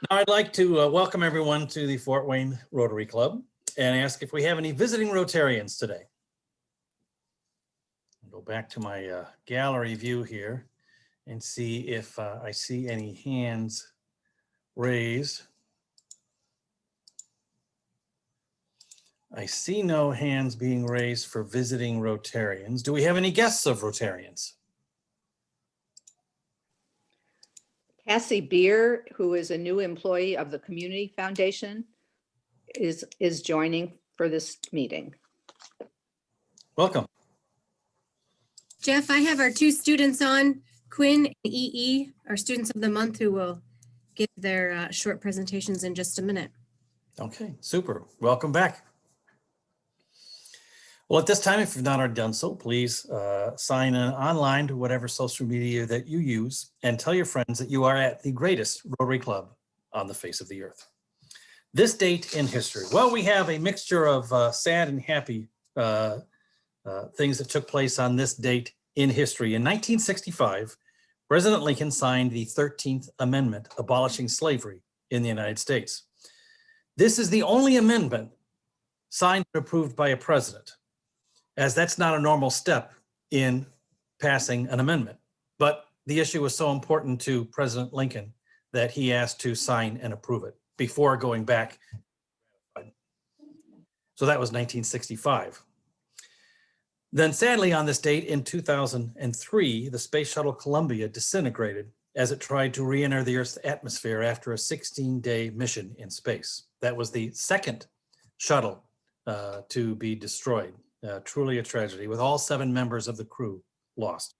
Now I'd like to welcome everyone to the Fort Wayne Rotary Club and ask if we have any visiting Rotarians today. I'll go back to my gallery view here and see if I see any hands raised. I see no hands being raised for visiting Rotarians. Do we have any guests of Rotarians? Cassie Beer, who is a new employee of the Community Foundation, is joining for this meeting. Welcome. Jeff, I have our two students on, Quinn and EE, our students of the month, who will give their short presentations in just a minute. Okay, super. Welcome back. Well, at this time, if you've not already done so, please sign in online to whatever social media that you use and tell your friends that you are at the greatest Rotary Club on the face of the earth. This date in history. Well, we have a mixture of sad and happy things that took place on this date in history. In 1965, President Lincoln signed the 13th Amendment abolishing slavery in the United States. This is the only amendment signed and approved by a president, as that's not a normal step in passing an amendment. But the issue was so important to President Lincoln that he asked to sign and approve it before going back. So that was 1965. Then sadly, on this date in 2003, the Space Shuttle Columbia disintegrated as it tried to re-enter the Earth's atmosphere after a 16-day mission in space. That was the second shuttle to be destroyed. Truly a tragedy, with all 7 members of the crew lost.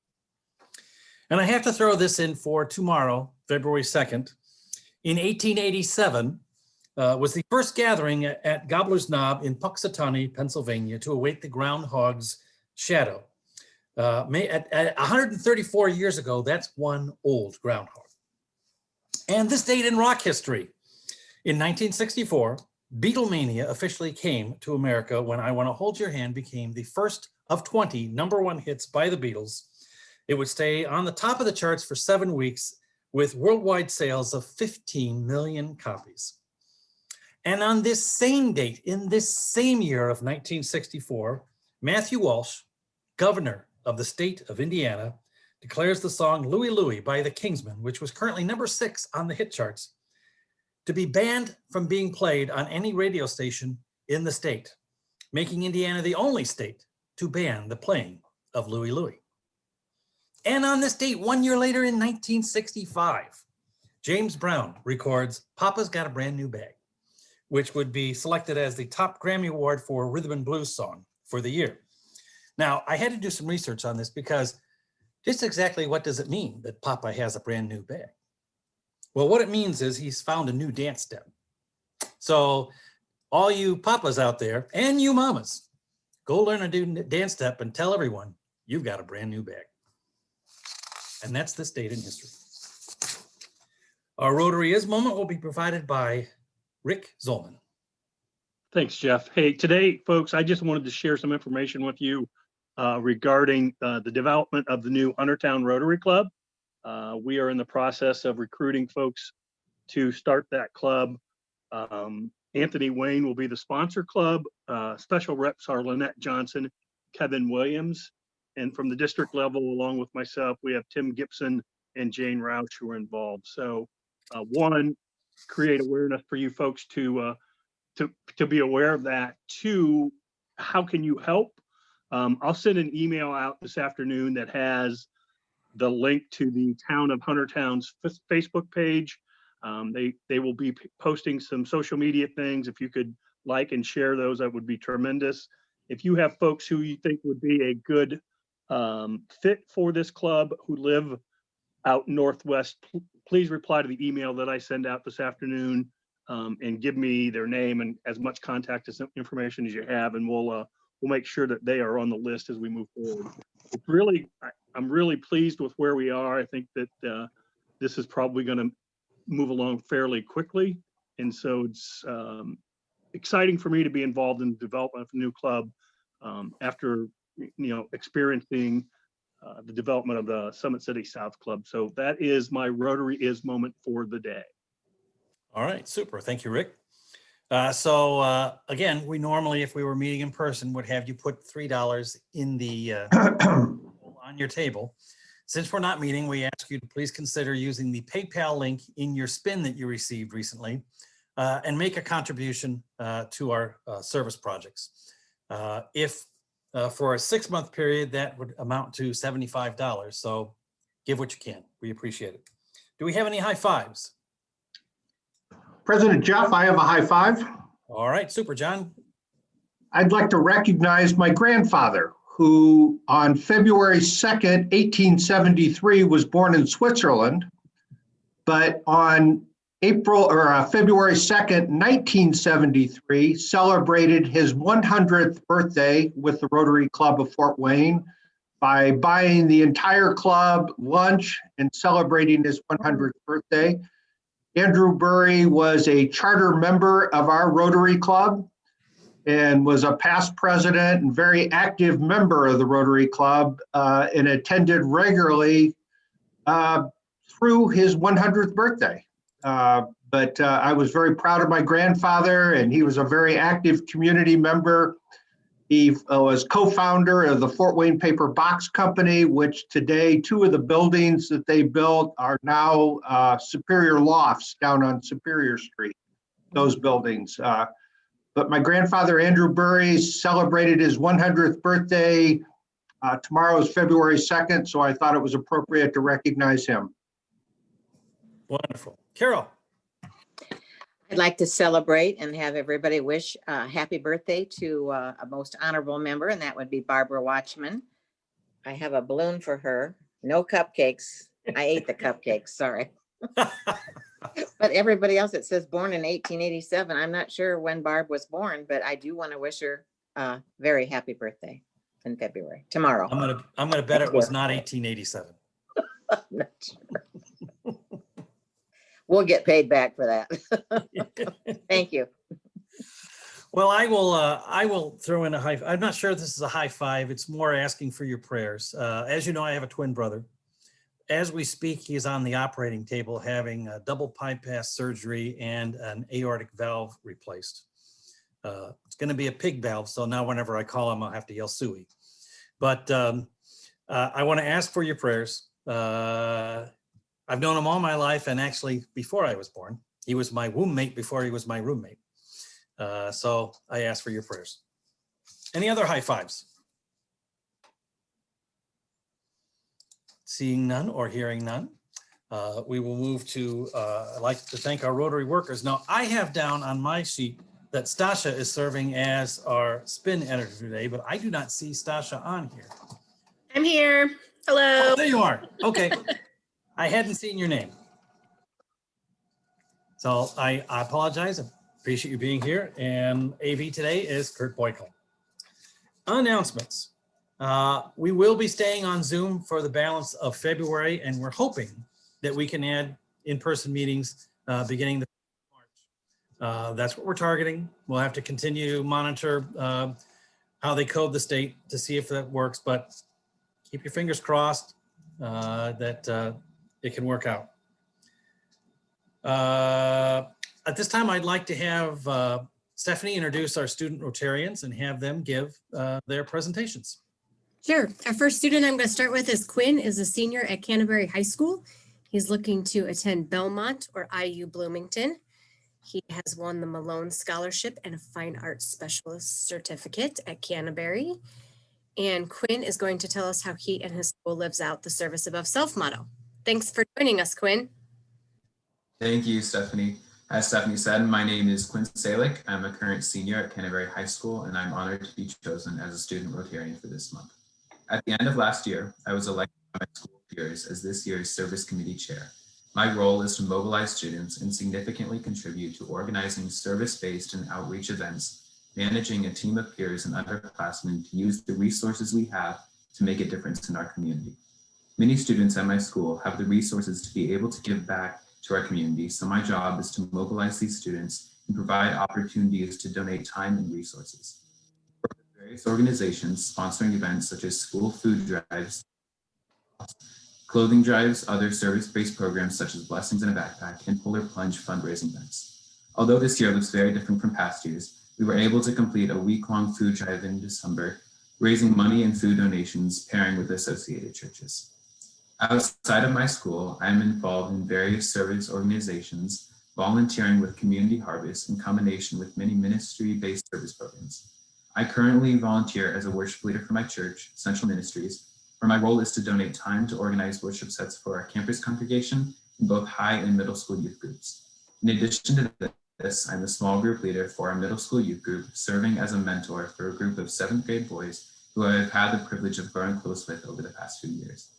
And I have to throw this in for tomorrow, February 2nd. In 1887 was the first gathering at Gobbler's Knob in Puxatawney, Pennsylvania, to await the groundhog's shadow. At 134 years ago, that's one old groundhog. And this date in rock history, in 1964, Beatlemania officially came to America when I Wanna Hold Your Hand became the first of 20 #1 hits by the Beatles. It would stay on the top of the charts for 7 weeks with worldwide sales of 15 million copies. And on this same date, in this same year of 1964, Matthew Walsh, governor of the state of Indiana, declares the song Louie Louie by the Kingsmen, which was currently #6 on the hit charts, to be banned from being played on any radio station in the state, making Indiana the only state to ban the playing of Louie Louie. And on this date, 1 year later in 1965, James Brown records Papa's Got a Brand New Bag, which would be selected as the top Grammy Award for Rhythm and Blues song for the year. Now, I had to do some research on this because just exactly what does it mean that Papa has a brand new bag? Well, what it means is he's found a new dance step. So all you papas out there and you mamas, go learn a new dance step and tell everyone you've got a brand new bag. And that's this date in history. Our Rotary Is moment will be provided by Rick Zolman. Thanks, Jeff. Hey, today, folks, I just wanted to share some information with you regarding the development of the new Huntertown Rotary Club. We are in the process of recruiting folks to start that club. Anthony Wayne will be the sponsor club. Special reps are Lynette Johnson, Kevin Williams, and from the district level, along with myself, we have Tim Gibson and Jane Roush who are involved. So one, create awareness for you folks to be aware of that. Two, how can you help? I'll send an email out this afternoon that has the link to the Town of Huntertown's Facebook page. They will be posting some social media things. If you could like and share those, that would be tremendous. If you have folks who you think would be a good fit for this club who live out northwest, please reply to the email that I send out this afternoon and give me their name and as much contact information as you have, and we'll make sure that they are on the list as we move forward. It's really, I'm really pleased with where we are. I think that this is probably going to move along fairly quickly, and so it's exciting for me to be involved in the development of a new club after experiencing the development of the Summit City South Club. So that is my Rotary Is moment for the day. All right, super. Thank you, Rick. Again, we normally, if we were meeting in person, would have you put $3 in the on your table. Since we're not meeting, we ask you to please consider using the PayPal link in your spin that you received recently and make a contribution to our service projects. If for a 6-month period, that would amount to $75. So give what you can. We appreciate it. Do we have any high fives? President Jeff, I have a high five. All right, super, John. I'd like to recognize my grandfather, who on February 2nd, 1873 was born in Switzerland, but on February 2nd, 1973, celebrated his 100th birthday with the Rotary Club of Fort Wayne by buying the entire club lunch and celebrating his 100th birthday. Andrew Burry was a charter member of our Rotary Club and was a past president and very active member of the Rotary Club and attended regularly through his 100th birthday. But I was very proud of my grandfather, and he was a very active community member. He was co-founder of the Fort Wayne Paper Box Company, which today 2 of the buildings that they built are now Superior Lofts down on Superior Street, those buildings. But my grandfather, Andrew Burry, celebrated his 100th birthday. Tomorrow is February 2nd, so I thought it was appropriate to recognize him. Wonderful. Carol. I'd like to celebrate and have everybody wish a happy birthday to a most honorable member, and that would be Barbara Watchman. I have a balloon for her. No cupcakes. I ate the cupcakes, sorry. But everybody else, it says born in 1887. I'm not sure when Barb was born, but I do want to wish her a very happy birthday in February, tomorrow. I'm gonna bet it was not 1887. Not sure. We'll get paid back for that. Thank you. Well, I will throw in a high. I'm not sure if this is a high five. It's more asking for your prayers. As you know, I have a twin brother. As we speak, he's on the operating table having a double bypass surgery and an aortic valve replaced. It's going to be a pig valve, so now whenever I call him, I'll have to yell "Suey." But I want to ask for your prayers. I've known him all my life, and actually before I was born, he was my womb mate before he was my roommate. So I ask for your prayers. Any other high fives? Seeing none or hearing none, we will move to, I'd like to thank our Rotary workers. Now, I have down on my sheet that Stasha is serving as our spin editor today, but I do not see Stasha on here. I'm here. Hello. Oh, there you are. Okay. I hadn't seen your name. So I apologize. I appreciate you being here. And AV today is Kurt Boyko. Announcements. We will be staying on Zoom for the balance of February, and we're hoping that we can add in-person meetings beginning the March. That's what we're targeting. We'll have to continue to monitor how they code the state to see if that works, but keep your fingers crossed that it can work out. At this time, I'd like to have Stephanie introduce our student Rotarians and have them give their presentations. Sure. Our first student I'm going to start with is Quinn, is a senior at Canterbury High School. He's looking to attend Belmont or IU Bloomington. He has won the Malone Scholarship and a Fine Arts Specialist Certificate at Canterbury. And Quinn is going to tell us how he and his school lives out the service above self motto. Thanks for joining us, Quinn. Thank you, Stephanie. As Stephanie said, my name is Quinn Salick. I'm a current senior at Canterbury High School, and I'm honored to be chosen as a student Rotarian for this month. At the end of last year, I was elected by my school peers as this year's service committee chair. My role is to mobilize students and significantly contribute to organizing service-based and outreach events, managing a team of peers and underclassmen to use the resources we have to make a difference in our community. Many students at my school have the resources to be able to give back to our community, so my job is to mobilize these students and provide opportunities to donate time and resources. Various organizations sponsoring events such as school food drives, clothing drives, other service-based programs such as Blessings in a Backpack, and Polar Plunge fundraising events. Although this year looks very different from past years, we were able to complete a week-long food drive in December, raising money and food donations, pairing with associated churches. Outside of my school, I'm involved in various service organizations, volunteering with Community Harvest in combination with many ministry-based service programs. I currently volunteer as a worship leader for my church, Central Ministries, where my role is to donate time to organize worship sets for our campus congregation in both high and middle school youth groups. In addition to this, I'm the small group leader for our middle school youth group, serving as a mentor for a group of 7th grade boys who I have had the privilege of growing close with over the past few years.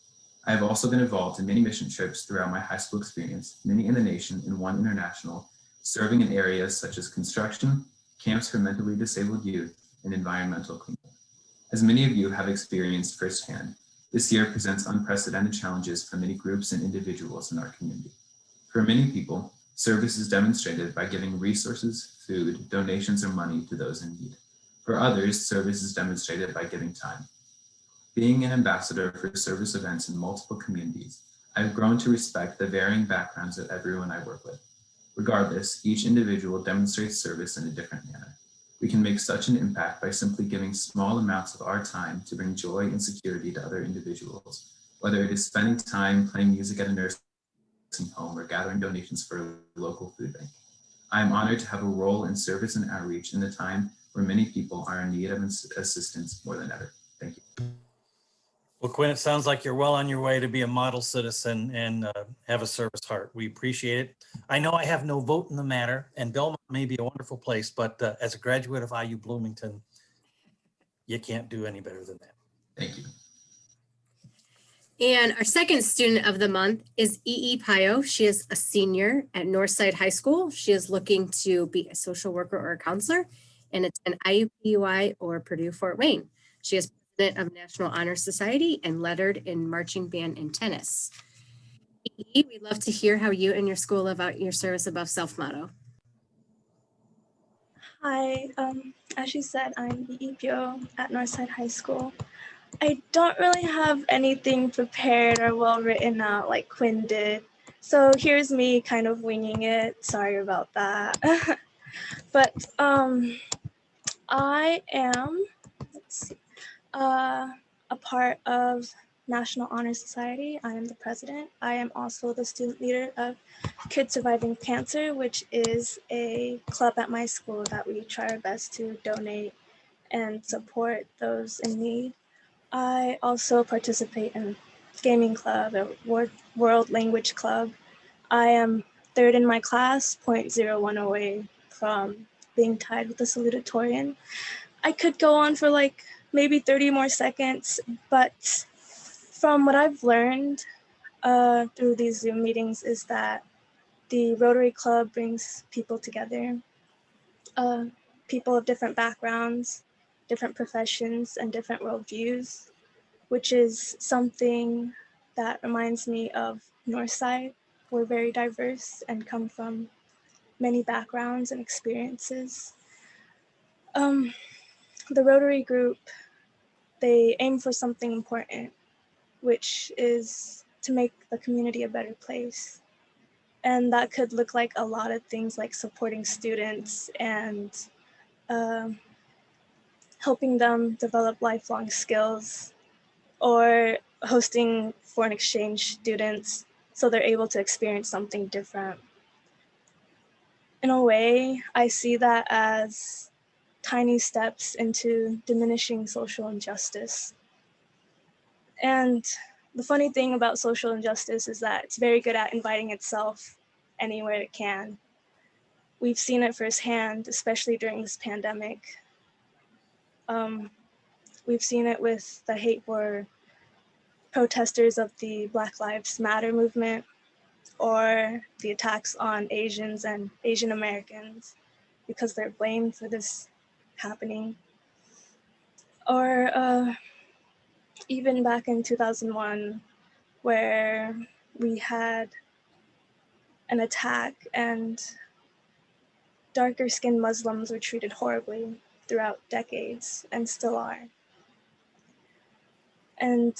I have also been involved in many mission trips throughout my high school experience, many in the nation and one international, serving in areas such as construction, camps for mentally disabled youth, and environmental cleanup. As many of you have experienced firsthand, this year presents unprecedented challenges for many groups and individuals in our community. For many people, service is demonstrated by giving resources, food, donations, or money to those in need. For others, service is demonstrated by giving time. Being an ambassador for service events in multiple communities, I've grown to respect the varying backgrounds of everyone I work with. Regardless, each individual demonstrates service in a different manner. We can make such an impact by simply giving small amounts of our time to bring joy and security to other individuals, whether it is spending time playing music at a nursing home or gathering donations for a local food bank. I am honored to have a role in service and outreach in a time where many people are in need of assistance more than ever. Thank you. Well, Quinn, it sounds like you're well on your way to be a model citizen and have a service heart. We appreciate it. I know I have no vote in the matter, and Belmont may be a wonderful place, but as a graduate of IU Bloomington, you can't do any better than that. Thank you. And our second student of the month is E.E. Pio. She is a senior at Northside High School. She is looking to be a social worker or a counselor and attend IUPUI or Purdue Fort Wayne. She is president of National Honor Society and lettered in marching band and tennis. E.E., we'd love to hear how you and your school live out your service above self motto. Hi, as you said, I'm E.E. Pio at Northside High School. I don't really have anything prepared or well written out like Quinn did. So here's me kind of winging it. Sorry about that. But I am, let's see, a part of National Honor Society. I am the president. I am also the student leader of Kids Surviving Cancer, which is a club at my school that we try our best to donate and support those in need. I also participate in gaming club, a world language club. I am third in my class, 0.01 away from being tied with the salutatorian. I could go on for like maybe 30 more seconds, but from what I've learned through these Zoom meetings is that the Rotary Club brings people together, people of different backgrounds, different professions, and different worldviews, which is something that reminds me of Northside. We're very diverse and come from many backgrounds and experiences. The Rotary group, they aim for something important, which is to make the community a better place. And that could look like a lot of things like supporting students and helping them develop lifelong skills, or hosting foreign exchange students so they're able to experience something different. In a way, I see that as tiny steps into diminishing social injustice. And the funny thing about social injustice is that it's very good at inviting itself anywhere it can. We've seen it firsthand, especially during this pandemic. We've seen it with the hate for protesters of the Black Lives Matter movement, or the attacks on Asians and Asian Americans because they're blamed for this happening. Or even back in 2001, where we had an attack and darker skinned Muslims were treated horribly throughout decades and still are. And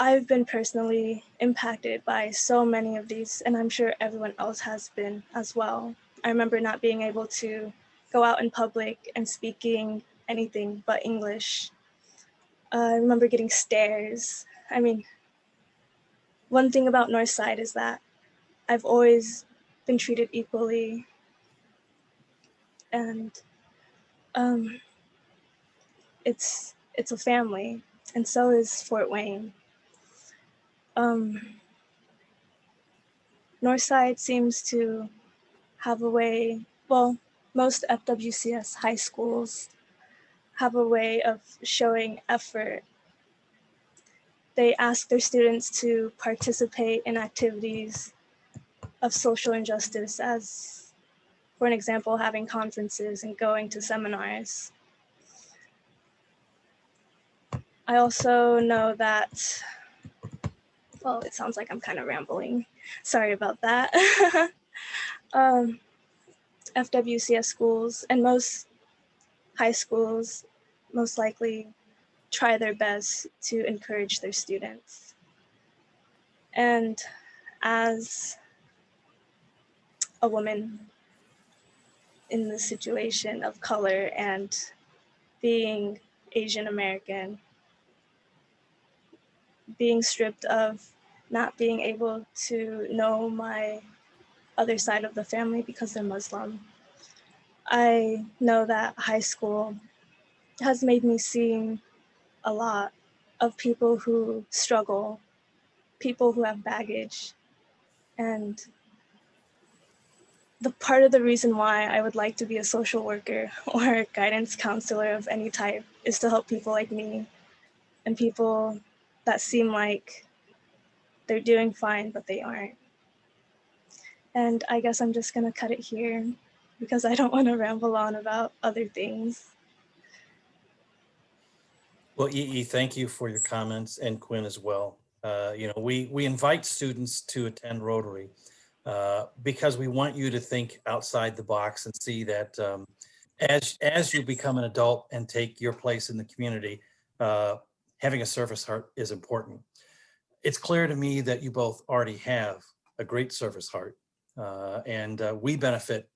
I've been personally impacted by so many of these, and I'm sure everyone else has been as well. I remember not being able to go out in public and speaking anything but English. I remember getting stares. I mean, one thing about Northside is that I've always been treated equally, and it's a family, and so is Fort Wayne. Northside seems to have a way, well, most FWCS high schools have a way of showing effort. They ask their students to participate in activities of social injustice, as, for an example, having conferences and going to seminars. I also know that, well, it sounds like I'm kind of rambling. Sorry about that. FWCS schools and most high schools most likely try their best to encourage their students. And as a woman in the situation of color and being Asian American, being stripped of not being able to know my other side of the family because they're Muslim, I know that high school has made me see a lot of people who struggle, people who have baggage. And the part of the reason why I would like to be a social worker or a guidance counselor of any type is to help people like me and people that seem like they're doing fine, but they aren't. And I guess I'm just gonna cut it here because I don't want to ramble on about other things. Well, thank you for your comments, and Quinn as well. We invite students to attend Rotary because we want you to think outside the box and see that as you become an adult and take your place in the community, having a service heart is important. It's clear to me that you both already have a great service heart, and we benefit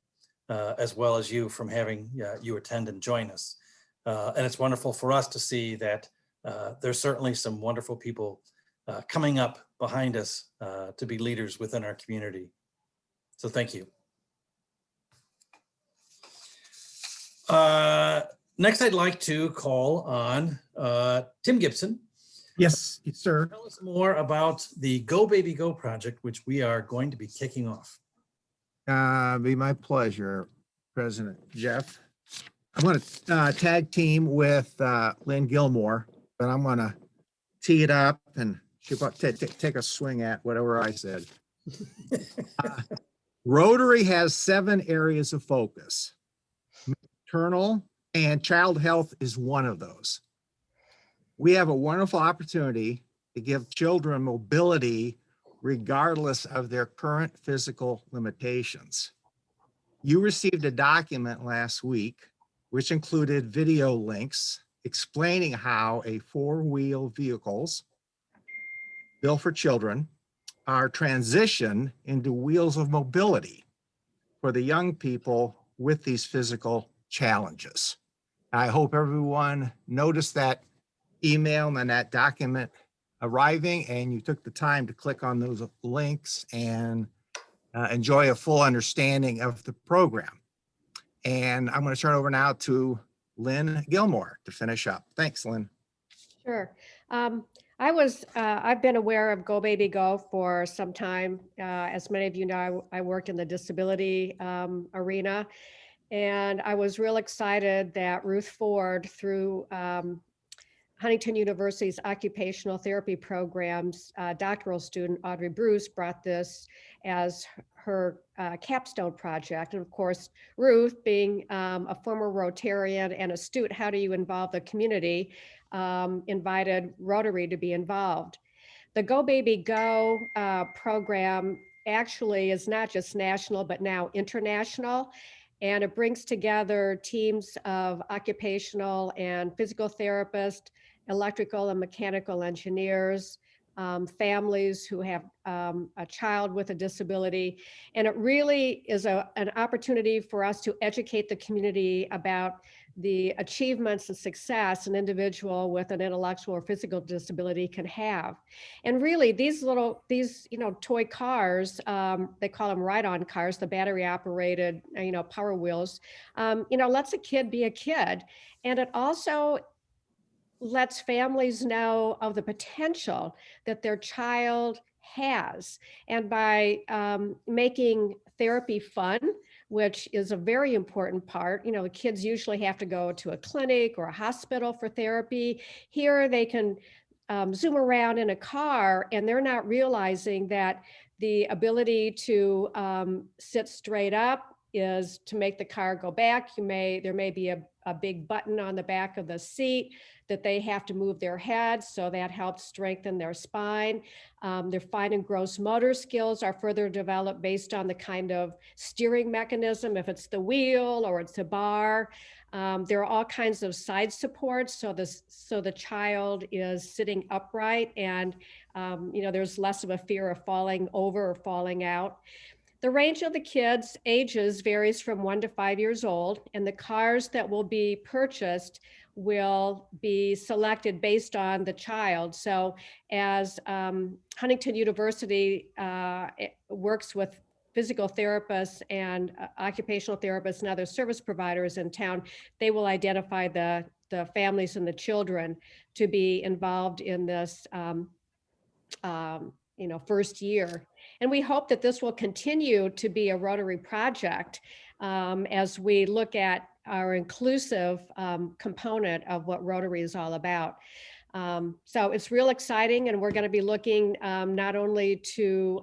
as well as you from having you attend and join us. And it's wonderful for us to see that there's certainly some wonderful people coming up behind us to be leaders within our community. So thank you. Next, I'd like to call on Tim Gibson. Yes, sir. Tell us more about the Go Baby Go project, which we are going to be kicking off. Be my pleasure, President Jeff. I'm going to tag team with Lynn Gilmore, but I'm going to tee it up and she'll take a swing at whatever I said. Rotary has 7 areas of focus. Maternal and child health is one of those. We have a wonderful opportunity to give children mobility regardless of their current physical limitations. You received a document last week, which included video links explaining how a 4-wheel vehicles built for children are transitioned into wheels of mobility for the young people with these physical challenges. I hope everyone noticed that email and that document arriving, and you took the time to click on those links and enjoy a full understanding of the program. And I'm going to turn over now to Lynn Gilmore to finish up. Thanks, Lynn. Sure. I've been aware of Go Baby Go for some time. As many of you know, I worked in the disability arena, and I was real excited that Ruth Ford, through Huntington University's occupational therapy programs, doctoral student Audrey Bruce brought this as her capstone project. And of course, Ruth, being a former Rotarian and astute, how do you involve the community, invited Rotary to be involved. The Go Baby Go program actually is not just national, but now international. And it brings together teams of occupational and physical therapists, electrical and mechanical engineers, families who have a child with a disability. And it really is an opportunity for us to educate the community about the achievements and success an individual with an intellectual or physical disability can have. And really these toy cars, they call them ride-on cars, the battery operated, power wheels, lets a kid be a kid. And it also lets families know of the potential that their child has. And by making therapy fun, which is a very important part, the kids usually have to go to a clinic or a hospital for therapy. Here they can zoom around in a car and they're not realizing that the ability to sit straight up is to make the car go back. There may be a big button on the back of the seat that they have to move their head, so that helps strengthen their spine. Their fine and gross motor skills are further developed based on the kind of steering mechanism, if it's the wheel or it's a bar. There are all kinds of side supports, so the child is sitting upright, and there's less of a fear of falling over or falling out. The range of the kids' ages varies from 1 to 5 years old, and the cars that will be purchased will be selected based on the child. So as Huntington University works with physical therapists and occupational therapists and other service providers in town, they will identify the families and the children to be involved in this first year. And we hope that this will continue to be a Rotary project as we look at our inclusive component of what Rotary is all about. So it's real exciting, and we're going to be looking not only to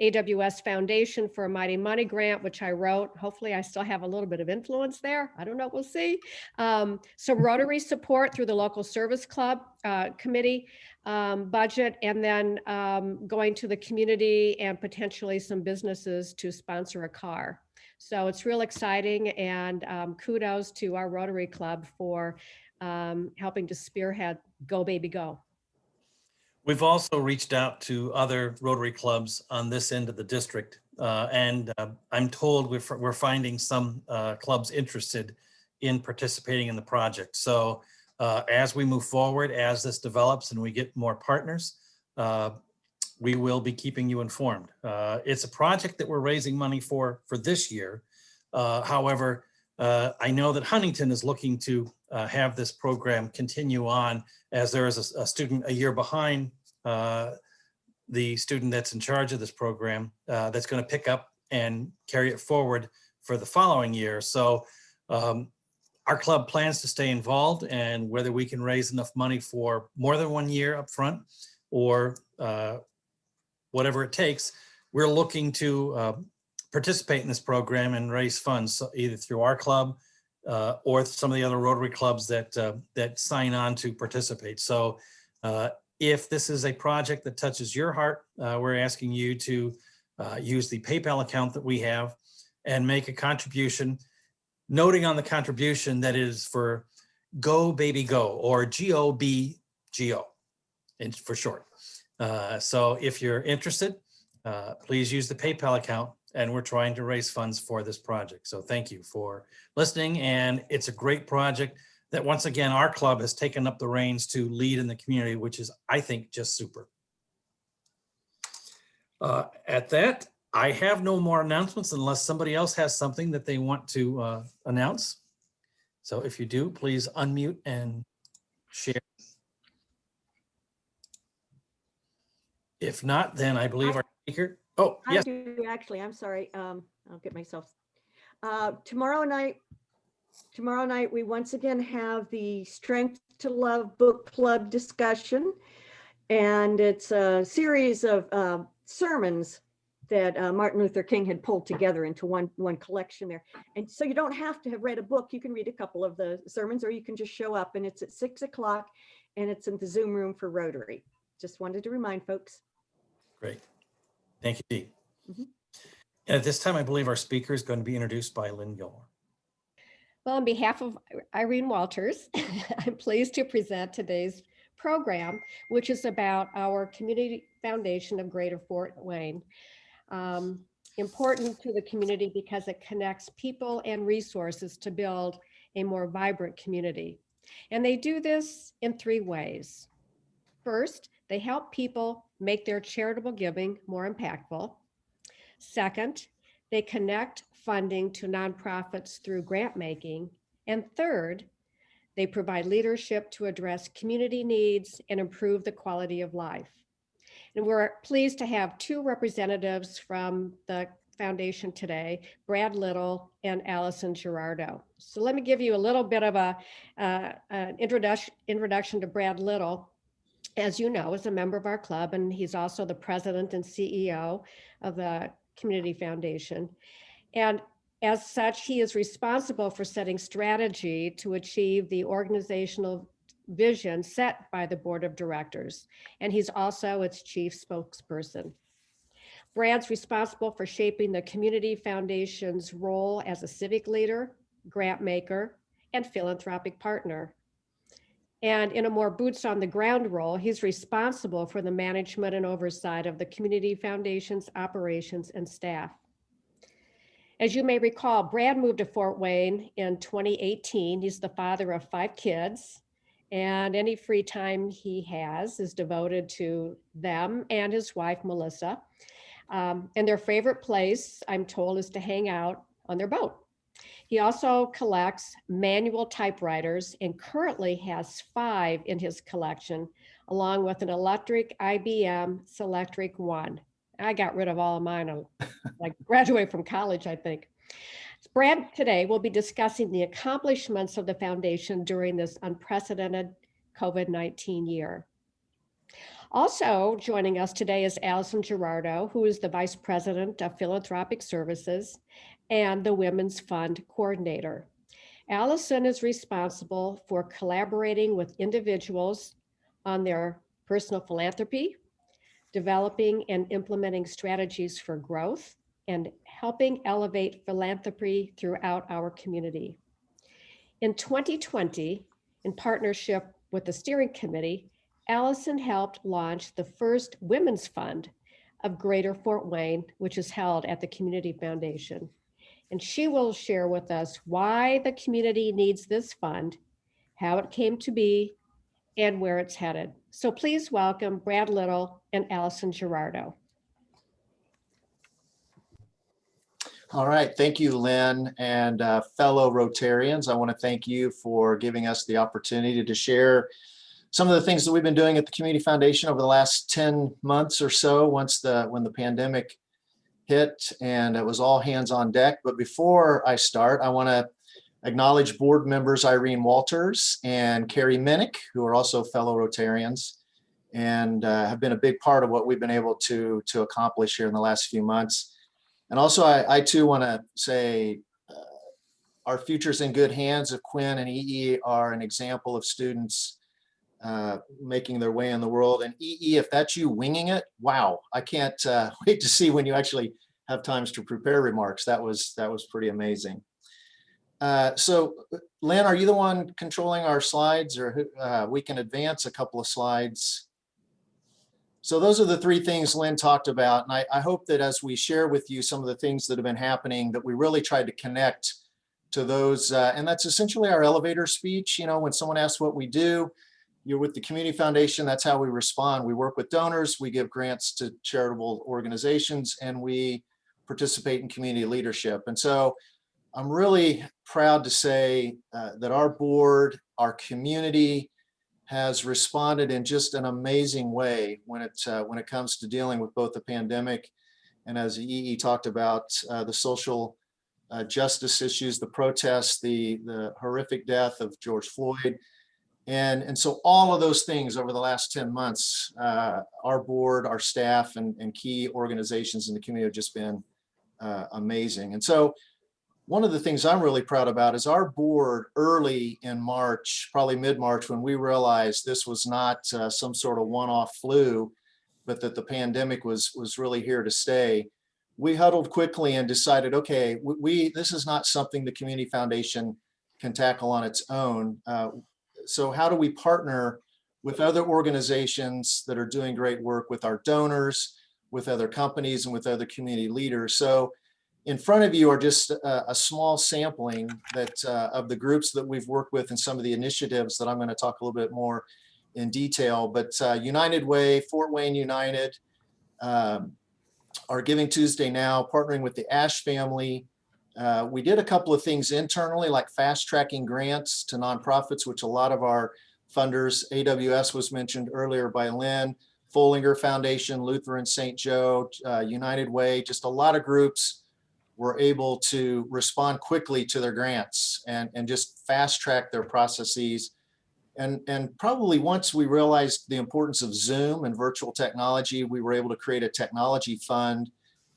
AWS Foundation for a Mighty Money grant, which I wrote. Hopefully I still have a little bit of influence there. I don't know, we'll see. Some Rotary support through the local service club committee budget, and then going to the community and potentially some businesses to sponsor a car. So it's real exciting, and kudos to our Rotary Club for helping to spearhead Go Baby Go. We've also reached out to other Rotary clubs on this end of the district, and I'm told we're finding some clubs interested in participating in the project. So as we move forward, as this develops and we get more partners, we will be keeping you informed. It's a project that we're raising money for this year. However, I know that Huntington is looking to have this program continue on, as there is a student a year behind the student that's in charge of this program that's going to pick up and carry it forward for the following year. So our club plans to stay involved, and whether we can raise enough money for more than 1 year up front or whatever it takes, we're looking to participate in this program and raise funds, so either through our club or some of the other Rotary clubs that sign on to participate. So if this is a project that touches your heart, we're asking you to use the PayPal account that we have and make a contribution, noting on the contribution that it is for Go Baby Go, or GOBGO for short. So if you're interested, please use the PayPal account, and we're trying to raise funds for this project. So thank you for listening, and it's a great project that, once again, our club has taken up the reins to lead in the community, which is, I think, just super. At that, I have no more announcements unless somebody else has something that they want to announce. So if you do, please unmute and share. If not, then I believe our speaker. Oh, yes. I do, actually. I'm sorry. I'll get myself. Tomorrow night, we once again have the Strength to Love book club discussion. And it's a series of sermons that Martin Luther King had pulled together into one collection there. And so you don't have to have read a book. You can read a couple of the sermons, or you can just show up, and it's at 6 o'clock, and it's in the Zoom room for Rotary. Just wanted to remind folks. Great. Thank you, Dee. And at this time, I believe our speaker is going to be introduced by Lynn Gilmore. Well, on behalf of Irene Walters, I'm pleased to present today's program, which is about our community foundation of Greater Fort Wayne. Important to the community because it connects people and resources to build a more vibrant community. And they do this in 3 ways. First, they help people make their charitable giving more impactful. Second, they connect funding to nonprofits through grant making. And third, they provide leadership to address community needs and improve the quality of life. And we're pleased to have 2 representatives from the foundation today, Brad Little and Allison Gerardo. So let me give you a little bit of an introduction to Brad Little. As you know, is a member of our club, and he's also the president and CEO of the Community Foundation. And as such, he is responsible for setting strategy to achieve the organizational vision set by the board of directors. And he's also its chief spokesperson. Brad's responsible for shaping the Community Foundation's role as a civic leader, grant maker, and philanthropic partner. And in a more boots on the ground role, he's responsible for the management and oversight of the Community Foundation's operations and staff. As you may recall, Brad moved to Fort Wayne in 2018. He's the father of 5 kids, and any free time he has is devoted to them and his wife, Melissa. And their favorite place, I'm told, is to hang out on their boat. He also collects manual typewriters and currently has 5 in his collection, along with an electric IBM Selectric 1. I got rid of all of mine. I graduated from college, I think. Brad today will be discussing the accomplishments of the foundation during this unprecedented COVID-19 year. Also joining us today is Allison Gerardo, who is the Vice President of Philanthropic Services and the Women's Fund Coordinator. Allison is responsible for collaborating with individuals on their personal philanthropy, developing and implementing strategies for growth, and helping elevate philanthropy throughout our community. In 2020, in partnership with the steering committee, Allison helped launch the first Women's Fund of Greater Fort Wayne, which is held at the Community Foundation. And she will share with us why the community needs this fund, how it came to be, and where it's headed. So please welcome Brad Little and Allison Gerardo. All right, thank you, Lynn, and fellow Rotarians. I want to thank you for giving us the opportunity to share some of the things that we've been doing at the Community Foundation over the last 10 months or so, when the pandemic hit and it was all hands on deck. But before I start, I want to acknowledge board members Irene Walters and Carrie Minnick, who are also fellow Rotarians and have been a big part of what we've been able to accomplish here in the last few months. And also, I too want to say our future's in good hands. Of Quinn and EE are an example of students making their way in the world. And EE, if that's you winging it, wow, I can't wait to see when you actually have times to prepare remarks. That was pretty amazing. So Lynn, are you the one controlling our slides, or we can advance a couple of slides? So those are the 3 things Lynn talked about. And I hope that as we share with you some of the things that have been happening, that we really tried to connect to those. And that's essentially our elevator speech. You know, when someone asks what we do, you're with the Community Foundation, that's how we respond. We work with donors, we give grants to charitable organizations, and we participate in community leadership. And so I'm really proud to say that our board, our community, has responded in just an amazing way when it comes to dealing with both the pandemic and, as EE talked about, the social justice issues, the protests, the horrific death of George Floyd. And so all of those things over the last 10 months, our board, our staff, and key organizations in the community have just been amazing. And so one of the things I'm really proud about is our board early in March, probably mid-March, when we realized this was not some sort of one-off flu, but that the pandemic was really here to stay. We huddled quickly and decided, okay, this is not something the Community Foundation can tackle on its own. So how do we partner with other organizations that are doing great work, with our donors, with other companies, and with other community leaders. So in front of you are just a small sampling that of the groups that we've worked with and some of the initiatives that I'm going to talk a little bit more in detail. But United Way, Fort Wayne United, our Giving Tuesday Now, partnering with the Ash family. We did a couple of things internally, like fast tracking grants to nonprofits, which a lot of our funders, AWS was mentioned earlier by Lynn, Follinger Foundation, Lutheran St. Joe, United Way, just a lot of groups were able to respond quickly to their grants and just fast track their processes. And probably once we realized the importance of Zoom and virtual technology, we were able to create a technology fund,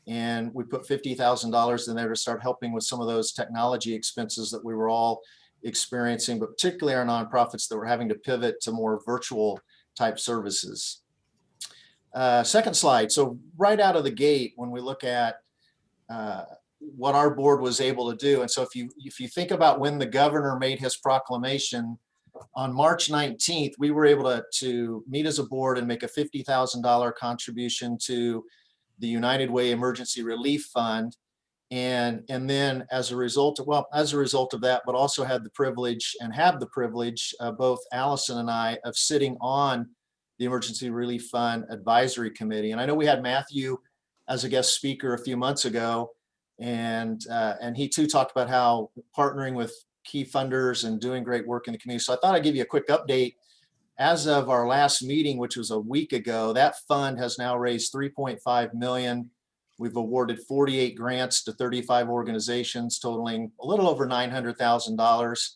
and we put $50,000 in there to start helping with some of those technology expenses that we were all experiencing, but particularly our nonprofits that were having to pivot to more virtual type services. Second slide. So right out of the gate, when we look at what our board was able to do. And so if you think about when the governor made his proclamation on March 19th, we were able to meet as a board and make a $50,000 contribution to the United Way Emergency Relief Fund. And then as a result of that, but also had the privilege and have the privilege, both Allison and I, of sitting on the Emergency Relief Fund Advisory Committee. And I know we had Matthew as a guest speaker a few months ago, and he too talked about how partnering with key funders and doing great work in the community. So I thought I'd give you a quick update. As of our last meeting, which was a week ago, that fund has now raised $3.5 million. We've awarded 48 grants to 35 organizations totaling a little over $900,000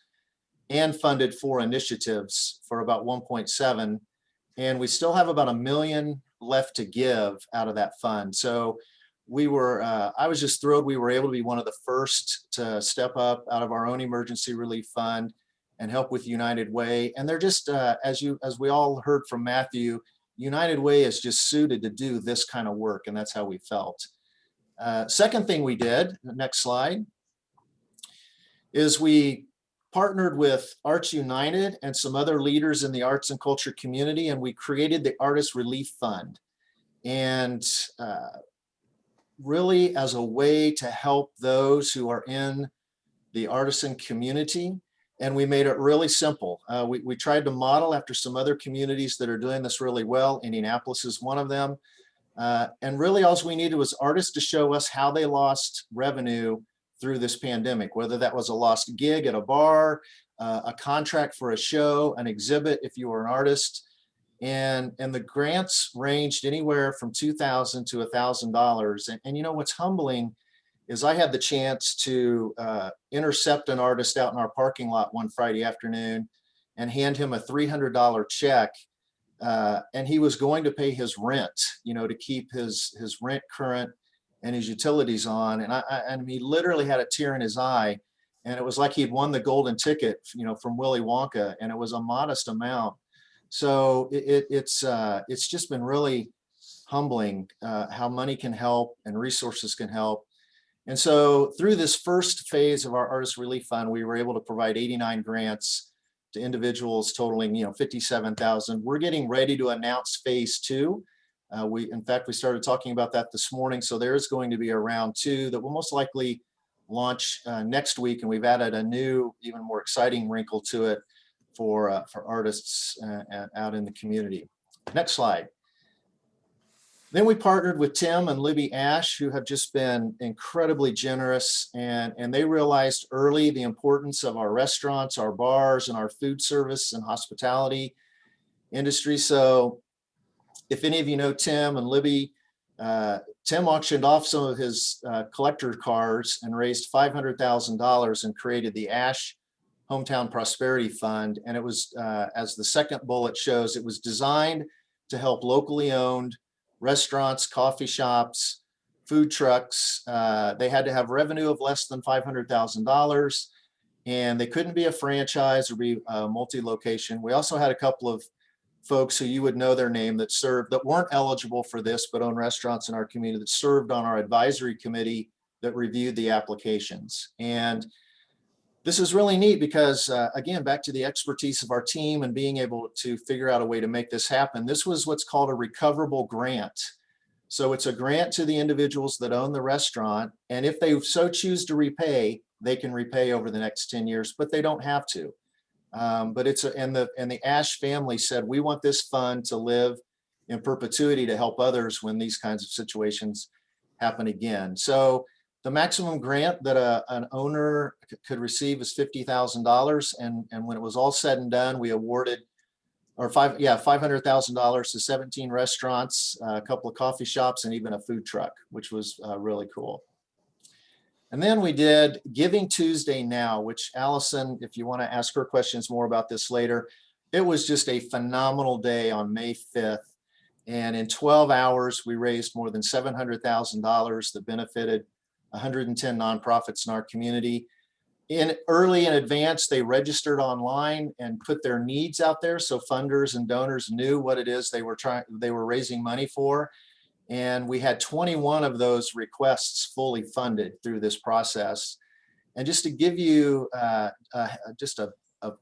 and funded 4 initiatives for about 1.7. And we still have about $1 million left to give out of that fund. So I was just thrilled we were able to be one of the first to step up out of our own emergency relief fund and help with United Way. And they're just, as we all heard from Matthew, United Way is just suited to do this kind of work, and that's how we felt. Second thing we did, next slide, is we partnered with Arts United and some other leaders in the arts and culture community, and we created the Artist Relief Fund. And really as a way to help those who are in the artisan community. And we made it really simple. We tried to model after some other communities that are doing this really well. Indianapolis is one of them. And really all we needed was artists to show us how they lost revenue through this pandemic, whether that was a lost gig at a bar, a contract for a show, an exhibit if you were an artist. And the grants ranged anywhere from $2,000 to $1,000. And you know what's humbling is I had the chance to intercept an artist out in our parking lot one Friday afternoon and hand him a $300 check. And he was going to pay his rent, to keep his rent current and his utilities on. And he literally had a tear in his eye. And it was like he'd won the golden ticket, from Willy Wonka, and it was a modest amount. So it's just been really humbling how money can help and resources can help. And so through this first phase of our Artist Relief Fund, we were able to provide 89 grants to individuals totaling, $57,000. We're getting ready to announce phase 2. In fact, we started talking about that this morning. So there is going to be a round 2 that will most likely launch next week. And we've added a new, even more exciting wrinkle to it for artists out in the community. Next slide. Then we partnered with Tim and Libby Ash, who have just been incredibly generous, and they realized early the importance of our restaurants, our bars, and our food service and hospitality industry. So if any of you know Tim and Libby, Tim auctioned off some of his collector cars and raised $500,000 and created the Ash Hometown Prosperity Fund. And it was, as the second bullet shows, it was designed to help locally owned restaurants, coffee shops, food trucks. They had to have revenue of less than $500,000, and they couldn't be a franchise or be a multi-location. We also had a couple of folks who you would know their name that weren't eligible for this, but own restaurants in our community that served on our advisory committee that reviewed the applications. And this is really neat because, again, back to the expertise of our team and being able to figure out a way to make this happen. This was what's called a recoverable grant. So it's a grant to the individuals that own the restaurant. And if they so choose to repay, they can repay over the next 10 years, but they don't have to. But it's and the Ash family said, we want this fund to live in perpetuity to help others when these kinds of situations happen again. So the maximum grant that an owner could receive is $50,000. And when it was all said and done, we awarded $500,000 to 17 restaurants, a couple of coffee shops, and even a food truck, which was really cool. And then we did Giving Tuesday Now, which Allison, if you want to ask her questions more about this later, it was just a phenomenal day on May 5th. And in 12 hours, we raised more than $700,000 that benefited 110 nonprofits in our community. Early in advance, they registered online and put their needs out there, so funders and donors knew what it is they were raising money for. And we had 21 of those requests fully funded through this process. And just to give you just a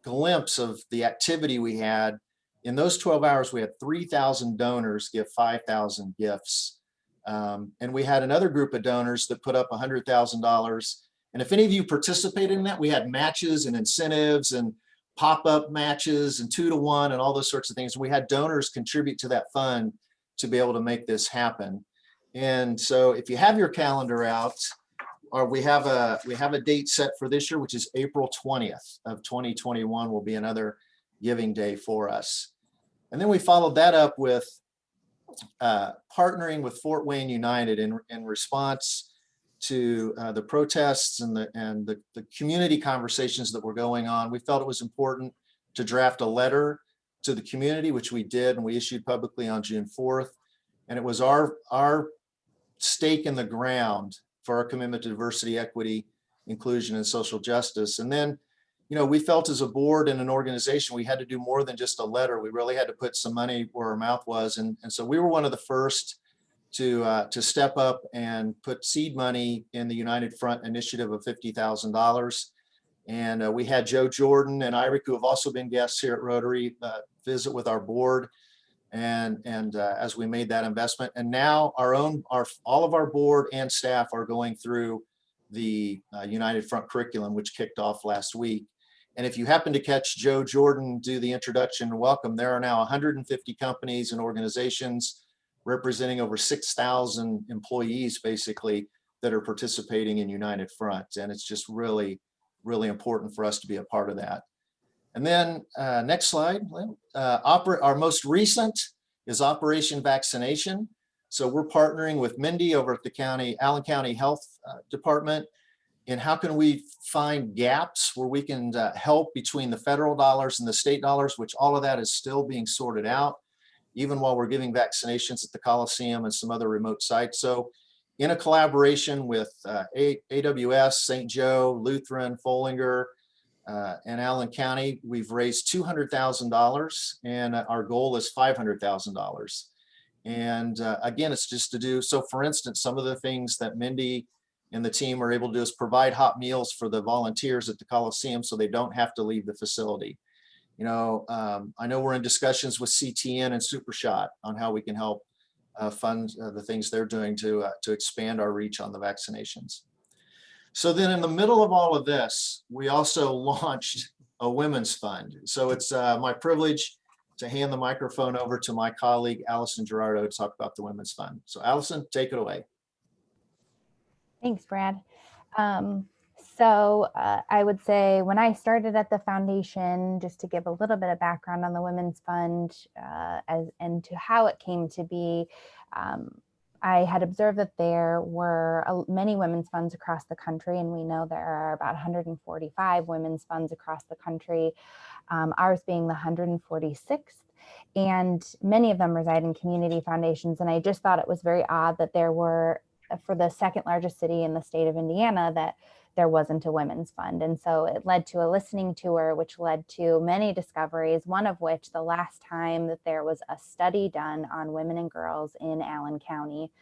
glimpse of the activity we had, in those 12 hours, we had 3,000 donors give 5,000 gifts. And we had another group of donors that put up $100,000. And if any of you participated in that, we had matches and incentives and pop-up matches and 2-to-1 and all those sorts of things. We had donors contribute to that fund to be able to make this happen. And so if you have your calendar out, or we have a date set for this year, which is April 20th of 2021 will be another giving day for us. And then we followed that up with partnering with Fort Wayne United in response to the protests and the community conversations that were going on. We felt it was important to draft a letter to the community, which we did, and we issued publicly on June 4th. And it was our stake in the ground for our commitment to diversity, equity, inclusion, and social justice. And then, you know, we felt as a board and an organization, we had to do more than just a letter. We really had to put some money where our mouth was. And so we were one of the first to step up and put seed money in the United Front initiative of $50,000. And we had Joe Jordan and Irick, who have also been guests here at Rotary, visit with our board. And as we made that investment, and now all of our board and staff are going through the United Front curriculum, which kicked off last week. And if you happen to catch Joe Jordan do the introduction and welcome, there are now 150 companies and organizations representing over 6,000 employees, basically, that are participating in United Front. And it's just really, really important for us to be a part of that. And then next slide, our most recent is Operation Vaccination. So we're partnering with Mindy over at the Allen County Health Department. And how can we find gaps where we can help between the federal dollars and the state dollars, which all of that is still being sorted out, even while we're giving vaccinations at the Coliseum and some other remote sites. So in a collaboration with AWS, St. Joe, Lutheran, Follinger, and Allen County, we've raised $200,000 and our goal is $500,000. And again, it's just to do, so for instance, some of the things that Mindy and the team are able to do is provide hot meals for the volunteers at the Coliseum so they don't have to leave the facility. You know, I know we're in discussions with CTN and SuperShot on how we can help fund the things they're doing to expand our reach on the vaccinations. So then in the middle of all of this, we also launched a women's fund. So it's my privilege to hand the microphone over to my colleague, Allison Gerardo, to talk about the Women's Fund. So Allison, take it away. Thanks, Brad. I would say when I started at the foundation, just to give a little bit of background on the Women's Fund and to how it came to be, I had observed that there were many women's funds across the country, and we know there are about 145 women's funds across the country, ours being the 146th. And many of them reside in community foundations. And I just thought it was very odd that there were, for the second largest city in the state of Indiana, that there wasn't a women's fund. And so it led to a listening tour, which led to many discoveries, one of which the last time that there was a study done on women and girls in Allen County.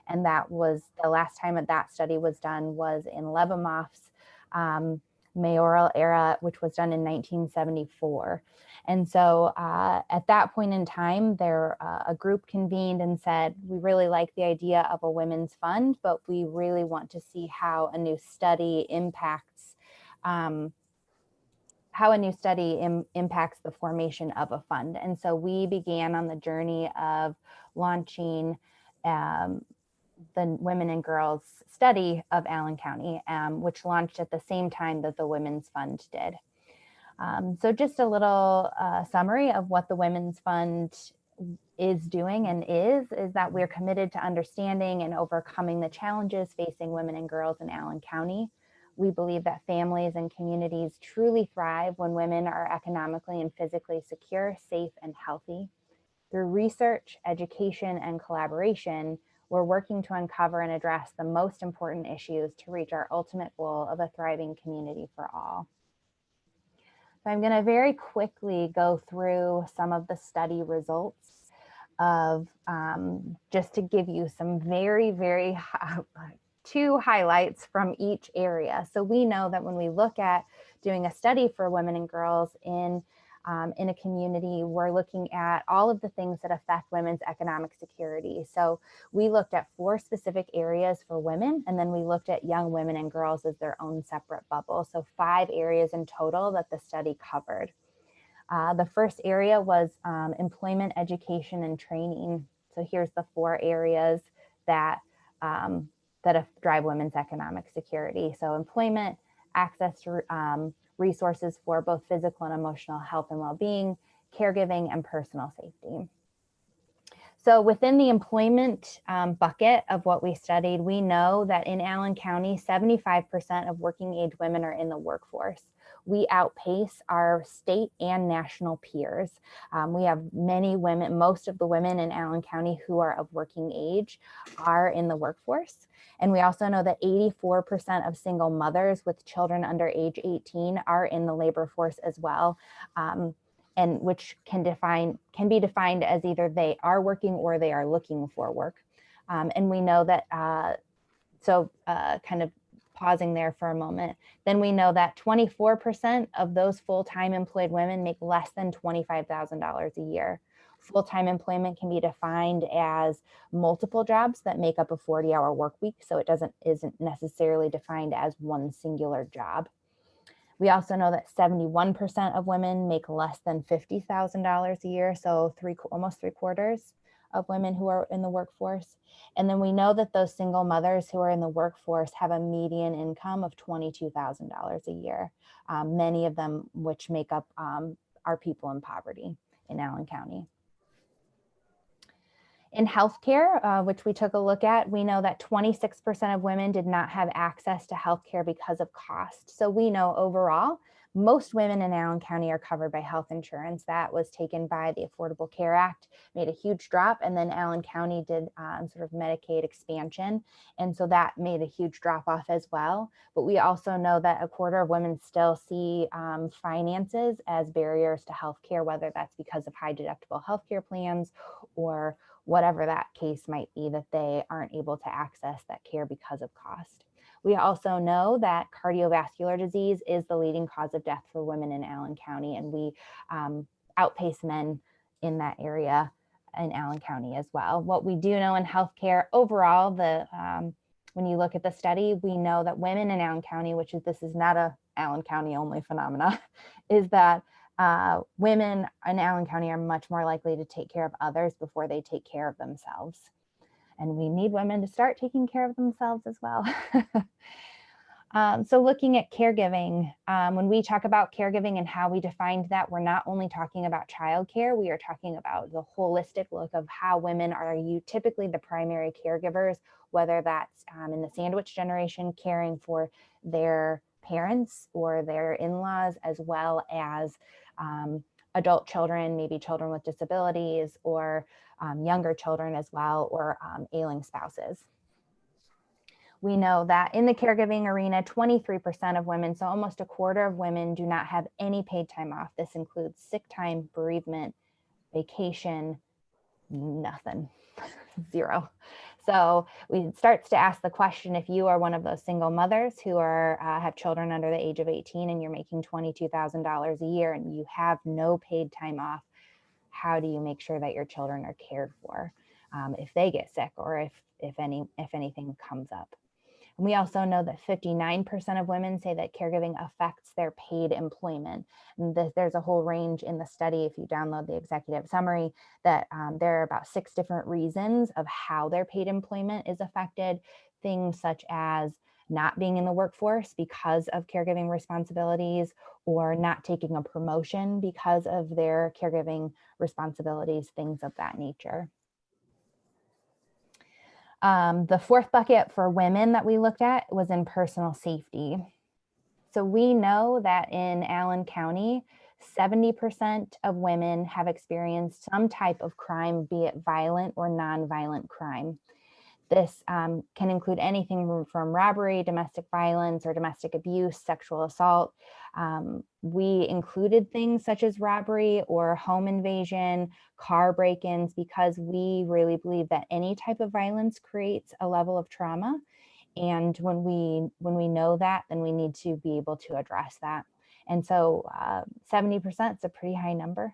And that was the last time that study was done was in Lebamoff's mayoral era, which was done in 1974. And so at that point in time, a group convened and said, we really like the idea of a women's fund, but we really want to see how a new study impacts impacts the formation of a fund. And so we began on the journey of launching the Women and Girls study of Allen County, which launched at the same time that the Women's Fund did. So just a little summary of what the Women's Fund is doing and is that we're committed to understanding and overcoming the challenges facing women and girls in Allen County. We believe that families and communities truly thrive when women are economically and physically secure, safe, and healthy. Through research, education, and collaboration, we're working to uncover and address the most important issues to reach our ultimate goal of a thriving community for all. So I'm going to very quickly go through some of the study results of just to give you some very two highlights from each area. So we know that when we look at doing a study for women and girls in a community, we're looking at all of the things that affect women's economic security. So we looked at 4 specific areas for women, and then we looked at young women and girls as their own separate bubble. So 5 areas in total that the study covered. The first area was employment, education, and training. So here's the 4 areas that drive women's economic security. So employment, access to resources for both physical and emotional health and well-being, caregiving, and personal safety. So within the employment bucket of what we studied, we know that in Allen County, 75% of working age women are in the workforce. We outpace our state and national peers. We have many women, most of the women in Allen County who are of working age are in the workforce. And we also know that 84% of single mothers with children under age 18 are in the labor force as well. And which can be defined as either they are working or they are looking for work. And we know that, kind of pausing there for a moment, then we know that 24% of those full-time employed women make less than $25,000 a year. Full-time employment can be defined as multiple jobs that make up a 40-hour work week, so it isn't necessarily defined as one singular job. We also know that 71% of women make less than $50,000 a year, so almost 3/4 of women who are in the workforce. And then we know that those single mothers who are in the workforce have a median income of $22,000 a year, many of them which make up our people in poverty in Allen County. In healthcare, which we took a look at, we know that 26% of women did not have access to healthcare because of cost. So we know overall, most women in Allen County are covered by health insurance. That was taken by the Affordable Care Act, made a huge drop, and then Allen County did sort of Medicaid expansion. And so that made a huge drop off as well. But we also know that 1/4 of women still see finances as barriers to healthcare, whether that's because of high deductible healthcare plans or whatever that case might be, that they aren't able to access that care because of cost. We also know that cardiovascular disease is the leading cause of death for women in Allen County, and we outpace men in that area in Allen County as well. What we do know in healthcare overall, when you look at the study, we know that women in Allen County, this is not a Allen County only phenomena, is that women in Allen County are much more likely to take care of others before they take care of themselves. And we need women to start taking care of themselves as well. So looking at caregiving, when we talk about caregiving and how we defined that, we're not only talking about childcare, we are talking about the holistic look of how women are typically the primary caregivers, whether that's in the sandwich generation, caring for their parents or their in-laws, as well as adult children, maybe children with disabilities, or younger children as well, or ailing spouses. We know that in the caregiving arena, 23% of women, so almost 1/4 of women, do not have any paid time off. This includes sick time, bereavement, vacation, nothing, 0. So we starts to ask the question, if you are one of those single mothers who are have children under the age of 18 and you're making $22,000 a year and you have no paid time off, how do you make sure that your children are cared for if they get sick or if anything comes up? And we also know that 59% of women say that caregiving affects their paid employment. And there's a whole range in the study, if you download the executive summary, that there are about 6 different reasons of how their paid employment is affected. Things such as not being in the workforce because of caregiving responsibilities, or not taking a promotion because of their caregiving responsibilities, things of that nature. The fourth bucket for women that we looked at was in personal safety. So we know that in Allen County, 70% of women have experienced some type of crime, be it violent or non-violent crime. This can include anything from robbery, domestic violence, or domestic abuse, sexual assault. We included things such as robbery or home invasion, car break-ins, because we really believe that any type of violence creates a level of trauma. And when we know that, then we need to be able to address that. And so 70% is a pretty high number.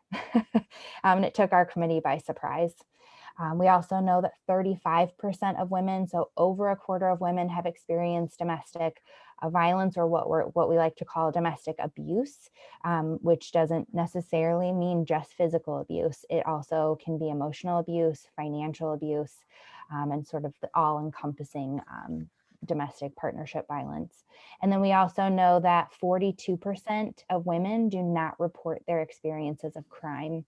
And it took our committee by surprise. We also know that 35% of women, so over a quarter of women, have experienced domestic violence, or what we like to call domestic abuse, which doesn't necessarily mean just physical abuse. It also can be emotional abuse, financial abuse, and sort of the all-encompassing domestic partnership violence. And then we also know that 42% of women do not report their experiences of crime.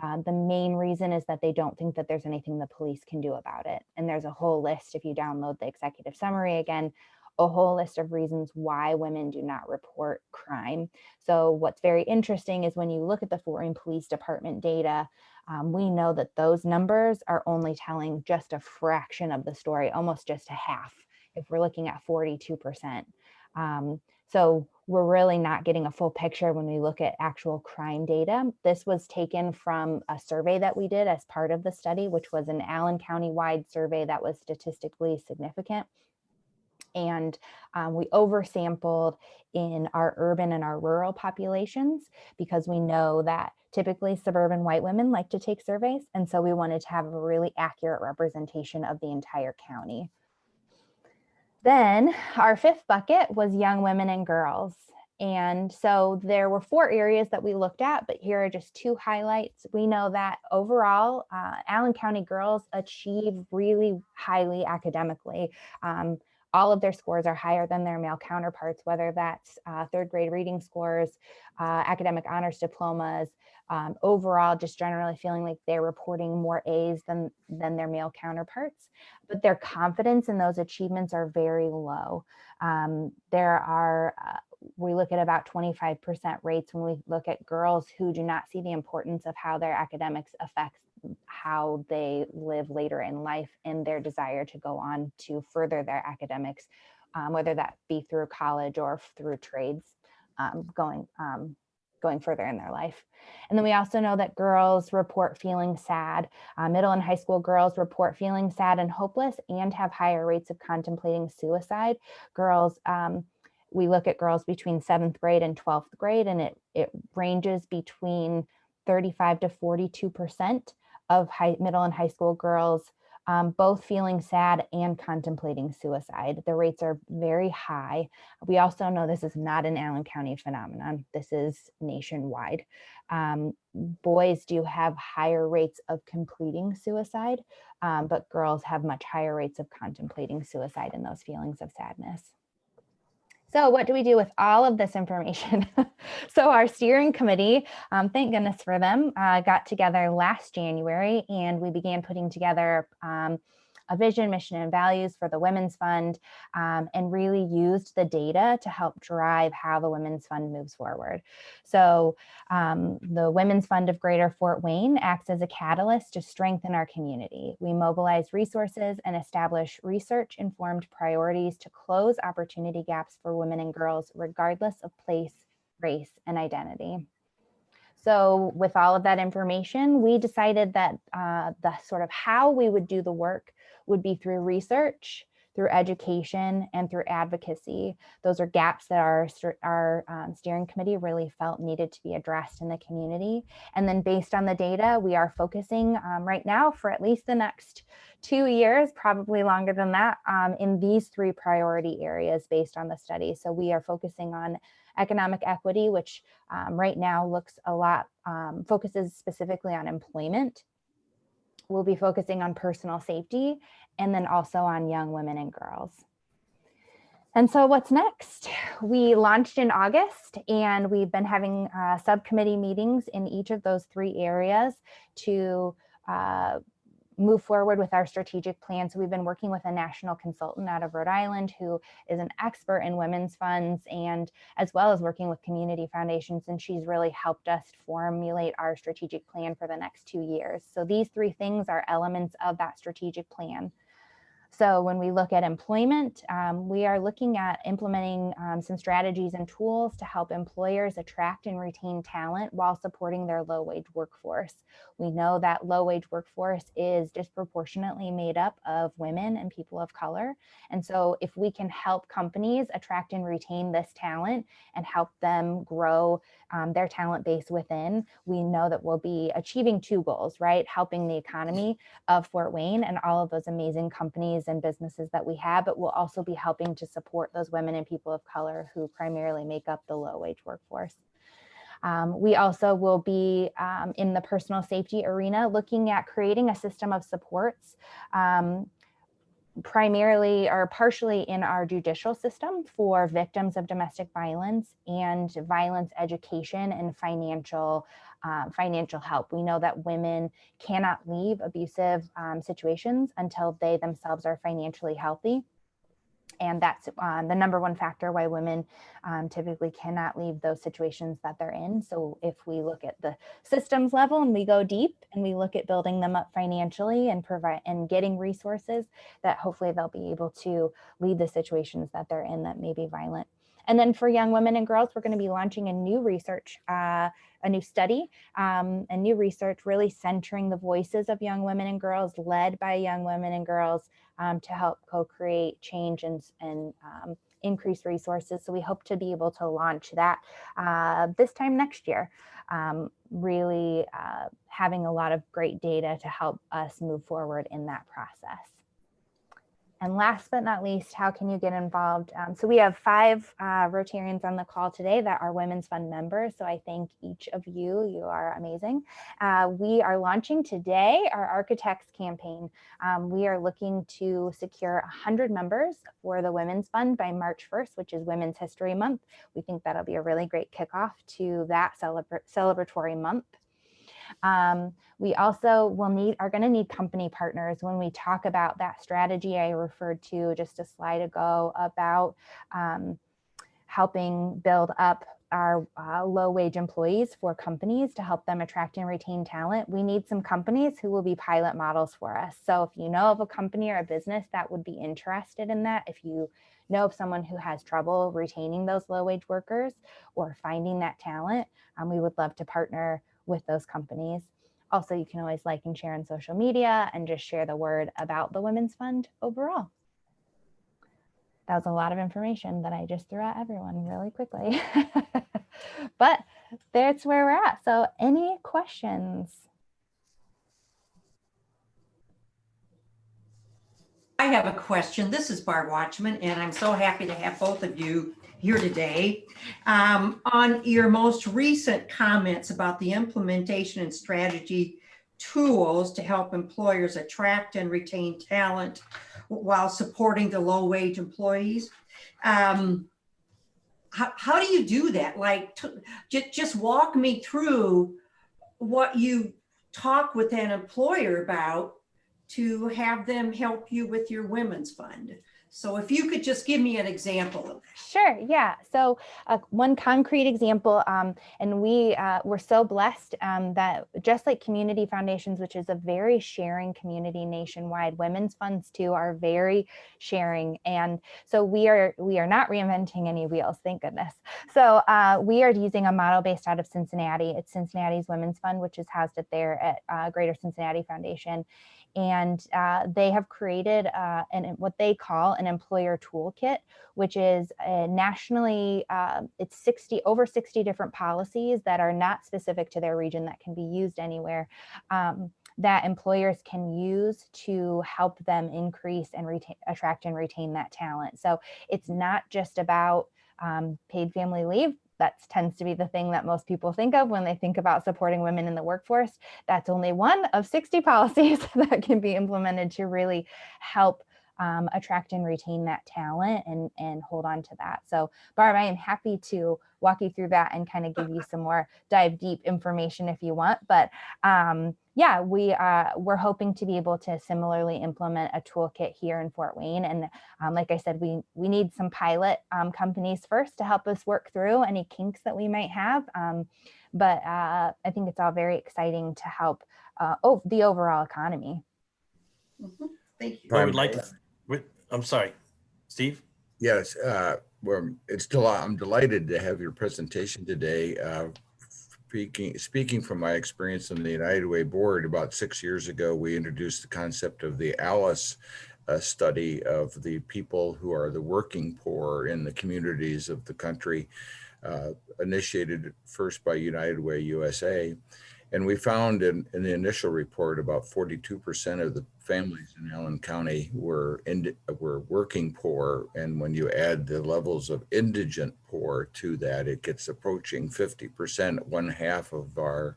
The main reason is that they don't think that there's anything the police can do about it. And there's a whole list, if you download the executive summary, again, a whole list of reasons why women do not report crime. So what's very interesting is when you look at the Fort Wayne Police Department data, we know that those numbers are only telling just a fraction of the story, almost just a half, if we're looking at 42%. So we're really not getting a full picture when we look at actual crime data. This was taken from a survey that we did as part of the study, which was an Allen County-wide survey that was statistically significant. And we oversampled in our urban and our rural populations, because we know that typically suburban white women like to take surveys. And so we wanted to have a really accurate representation of the entire county. Then our fifth bucket was young women and girls. And so there were 4 areas that we looked at, but here are just 2 highlights. We know that overall, Allen County girls achieve really highly academically. All of their scores are higher than their male counterparts, whether that's 3rd grade reading scores, academic honors diplomas, overall just generally feeling like they're reporting more A's than their male counterparts. But their confidence in those achievements are very low. We look at about 25% rates when we look at girls who do not see the importance of how their academics affects how they live later in life and their desire to go on to further their academics, whether that be through college or through trades, going further in their life. And then we also know that girls report feeling sad. Middle and high school girls report feeling sad and hopeless and have higher rates of contemplating suicide. Girls, we look at girls between 7th grade and 12th grade, and it ranges between 35 to 42% of middle and high school girls both feeling sad and contemplating suicide. The rates are very high. We also know this is not an Allen County phenomenon. This is nationwide. Boys do have higher rates of completing suicide, but girls have much higher rates of contemplating suicide and those feelings of sadness. So what do we do with all of this information? So our steering committee, thank goodness for them, got together last January, and we began putting together a vision, mission, and values for the Women's Fund, and really used the data to help drive how the Women's Fund moves forward. So the Women's Fund of Greater Fort Wayne acts as a catalyst to strengthen our community. We mobilize resources and establish research-informed priorities to close opportunity gaps for women and girls, regardless of place, race, and identity. So with all of that information, we decided that the sort of how we would do the work would be through research, through education, and through advocacy. Those are gaps that our steering committee really felt needed to be addressed in the community. And then based on the data, we are focusing right now for at least the next 2 years, probably longer than that, in these 3 priority areas based on the study. So we are focusing on economic equity, which right now looks a lot, focuses specifically on employment. We'll be focusing on personal safety, and then also on young women and girls. And so what's next? We launched in August, and we've been having subcommittee meetings in each of those 3 areas to move forward with our strategic plan. So we've been working with a national consultant out of Rhode Island who is an expert in women's funds, and as well as working with community foundations. And she's really helped us formulate our strategic plan for the next 2 years. So these 3 things are elements of that strategic plan. So when we look at employment, we are looking at implementing some strategies and tools to help employers attract and retain talent while supporting their low-wage workforce. We know that low-wage workforce is disproportionately made up of women and people of color. And so if we can help companies attract and retain this talent and help them grow their talent base within, we know that we'll be achieving 2 goals, right? Helping the economy of Fort Wayne and all of those amazing companies and businesses that we have, but we'll also be helping to support those women and people of color who primarily make up the low-wage workforce. We also will be in the personal safety arena looking at creating a system of supports primarily or partially in our judicial system for victims of domestic violence and violence education and financial help. We know that women cannot leave abusive situations until they themselves are financially healthy. And that's the number 1 factor why women typically cannot leave those situations that they're in. So if we look at the systems level and we go deep and we look at building them up financially and getting resources, that hopefully they'll be able to leave the situations that they're in that may be violent. And then for young women and girls, we're going to be launching a new research, a new study, a new research really centering the voices of young women and girls, led by young women and girls, to help co-create change and increase resources. So we hope to be able to launch that this time next year, really having a lot of great data to help us move forward in that process. And last but not least, how can you get involved? So we have 5 Rotarians on the call today that are Women's Fund members. So I thank each of you. You are amazing. We are launching today our Architects campaign. We are looking to secure 100 members for the Women's Fund by March 1st, which is Women's History Month. We think that'll be a really great kickoff to that celebratory month. We also are going to need company partners. When we talk about that strategy I referred to just a slide ago about helping build up our low-wage employees for companies to help them attract and retain talent, we need some companies who will be pilot models for us. So if you know of a company or a business that would be interested in that, if you know of someone who has trouble retaining those low-wage workers or finding that talent, we would love to partner with those companies. Also, you can always like and share on social media and just share the word about the Women's Fund overall. That was a lot of information that I just threw at everyone really quickly. But that's where we're at. So any questions? I have a question. This is Barb Watchman, and I'm so happy to have both of you here today. On your most recent comments about the implementation and strategy tools to help employers attract and retain talent while supporting the low-wage employees, how do you do that? Like, just walk me through what you talk with an employer about to have them help you with your Women's Fund. So if you could just give me an example of that. Sure, yeah. So one concrete example, and we're so blessed that just like community foundations, which is a very sharing community nationwide, women's funds too are very sharing. And so we are not reinventing any wheels, thank goodness. So we are using a model based out of Cincinnati. It's Cincinnati's Women's Fund, which is housed at there at Greater Cincinnati Foundation. And they have created what they call an employer toolkit, which is nationally, it's over 60 different policies that are not specific to their region that can be used anywhere, that employers can use to help them increase and attract and retain that talent. So it's not just about paid family leave. That tends to be the thing that most people think of when they think about supporting women in the workforce. That's only one of 60 policies that can be implemented to really help attract and retain that talent and hold on to that. So Barb, I am happy to walk you through that and kind of give you some more dive deep information if you want. But yeah, we're hoping to be able to similarly implement a toolkit here in Fort Wayne. And like I said, we need some pilot companies first to help us work through any kinks that we might have. But I think it's all very exciting to help the overall economy. Thank you. I would like to, I'm sorry, Steve? Yes, well, I'm delighted to have your presentation today. Speaking from my experience on the United Way board, about 6 years ago, we introduced the concept of the ALICE study of the people who are the working poor in the communities of the country, initiated first by United Way USA. And we found in the initial report about 42% of the families in Allen County were working poor. And when you add the levels of indigent poor to that, it gets approaching 50%, one half of our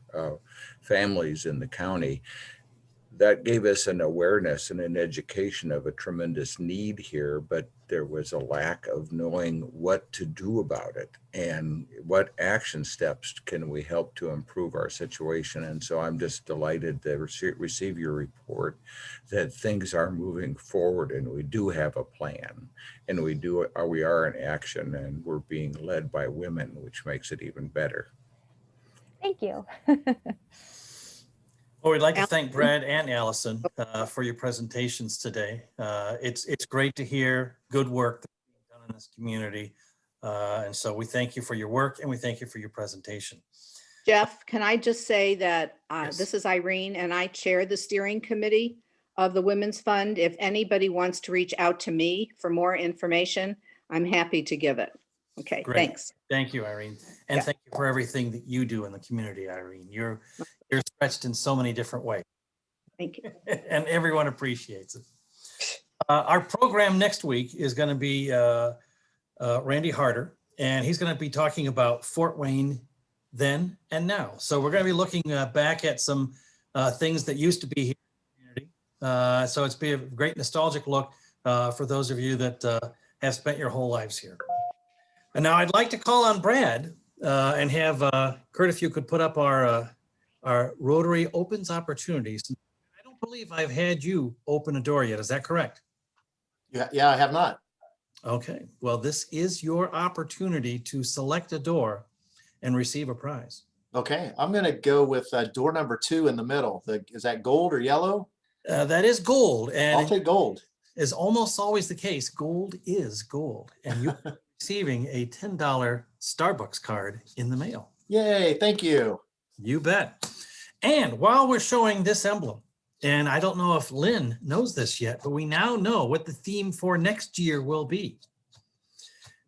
families in the county. That gave us an awareness and an education of a tremendous need here, but there was a lack of knowing what to do about it and what action steps can we help to improve our situation. And so I'm just delighted to receive your report that things are moving forward and we do have a plan and we are in action and we're being led by women, which makes it even better. Thank you. Well, we'd like to thank Brad and Allison for your presentations today. It's great to hear good work that's being done in this community. And so we thank you for your work and we thank you for your presentation. Jeff, can I just say that Yes. this is Irene and I chair the steering committee of the Women's Fund. If anybody wants to reach out to me for more information, I'm happy to give it. Okay, Great. thanks. Thank you, Irene. And Yeah. thank you for everything that you do in the community, Irene. You're stretched in so many different ways. Thank you. And everyone appreciates it. Our program next week is going to be Randy Harder, and he's going to be talking about Fort Wayne then and now. So we're going to be looking back at some things that used to be here in the community. So it's be a great nostalgic look for those of you that have spent your whole lives here. And now I'd like to call on Brad and have Kurt, if you could put up our Rotary Opens Opportunities. I don't believe I've had you open a door yet. Is that correct? Yeah, I have not. Okay. Well, this is your opportunity to select a door and receive a prize. Okay, I'm going to go with door number 2 in the middle. Is that gold or yellow? That is gold. And I'll take gold. is almost always the case. Gold is gold. And you're receiving a $10 Starbucks card in the mail. Yay, thank you. You bet. And while we're showing this emblem, and I don't know if Lynn knows this yet, but we now know what the theme for next year will be.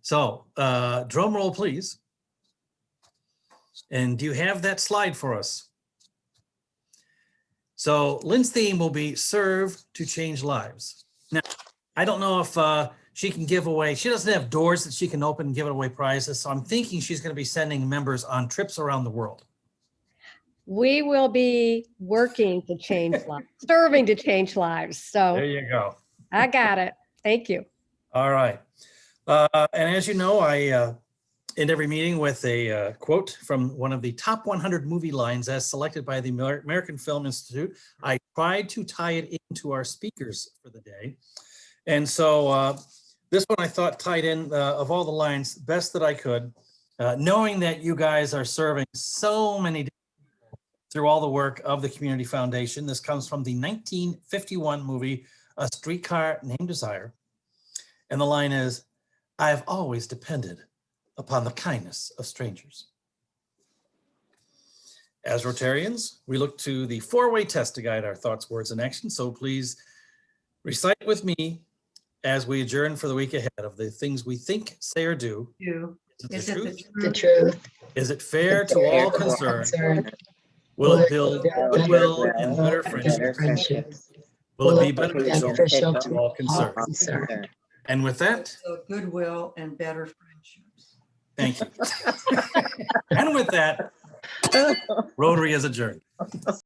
So drum roll, please. And do you have that slide for us? So Lynn's theme will be serve to change lives. Now, I don't know if she can give away, she doesn't have doors that she can open and give away prizes. So I'm thinking she's going to be sending members on trips around the world. We will be working to change lives, serving to change lives. So There you go. I got it. Thank you. All right. And as you know, I end every meeting with a quote from one of the top 100 movie lines as selected by the American Film Institute. I tried to tie it into our speakers for the day. And so this one I thought tied in of all the lines best that I could, knowing that you guys are serving so many people through all the work of the Community Foundation. This comes from the 1951 movie, A Streetcar Named Desire. And the line is, I've always depended upon the kindness of strangers. As Rotarians, we look to the four-way test to guide our thoughts, words, and actions. So please recite with me as we adjourn for the week ahead of the things we think, say, or do. Is it the truth? Is it fair to all concerned? Will it build goodwill and better friendships? Will it be beneficial to all concerned? And with that, Goodwill and better friendships. thank you. And with that, Rotary is adjourned.